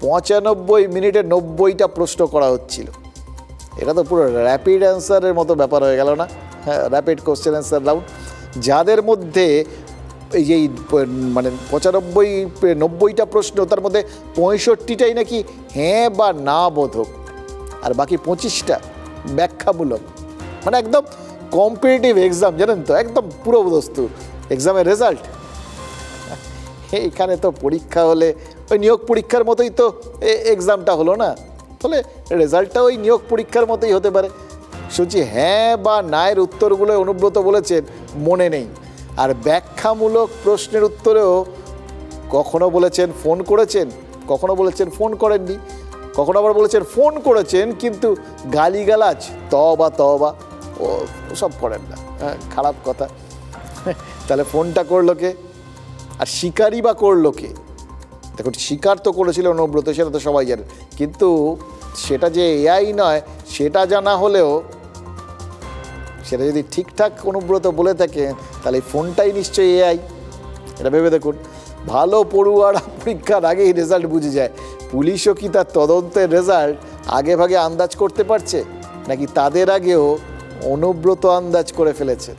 95 মিনিটে 90টা প্রশ্ন করা হচ্ছিল। এটা তো পুরো র্যাপিড অ্যান্সারের মতো ব্যাপার হয়ে গেল না? হ্যাঁ, র্যাপিড কোশ্চেন অ্যান্সার রাউন্ড, যাদের মধ্যে এই যে মানে 90টা প্রশ্ন, তার মধ্যে 65টাই নাকি হ্যাঁ বা না বোধক, আর বাকি 25টা ব্যাখ্যামূলক। মানে একদম কম্পিটিটিভ এক্সাম, জানেন তো, একদম পুরো দস্তুর এক্সামের রেজাল্ট। এইখানে তো পরীক্ষা হলে ওই নিয়োগ পরীক্ষার মতোই তো এক্সামটা হলো না, ফলে রেজাল্টটা ওই নিয়োগ পরীক্ষার মতোই হতে পারে। শুনছি হ্যাঁ বা নায়ের উত্তরগুলো অনুব্রত বলেছেন মনে নেই, আর ব্যাখ্যামূলক প্রশ্নের উত্তরেও কখনো বলেছেন ফোন করেছেন, কখনো বলেছেন ফোন করেননি, কখনো আবার বলেছেন ফোন করেছেন কিন্তু গালিগালাজ তওবা তওবা ও সব করেন না। হ্যাঁ, খারাপ কথা। তাহলে ফোনটা করলো কে, আর শিকারই বা করলো কে? দেখুন, শিকার তো করেছিল অনুব্রত, সেটা তো সবাই জানে, কিন্তু সেটা যে এআই নয় সেটা জানা হলেও সেটা যদি ঠিকঠাক অনুব্রত বলে থাকে তাহলে এই ফোনটাই নিশ্চয়ই এআই। এটা ভেবে দেখুন, ভালো পড়ুয়ারা পরীক্ষার আগেই রেজাল্ট বুঝে যায়। পুলিশও কি তার তদন্তের রেজাল্ট আগে ভাগে আন্দাজ করতে পারছে, নাকি তাদের আগেও অনুব্রত আন্দাজ করে ফেলেছে?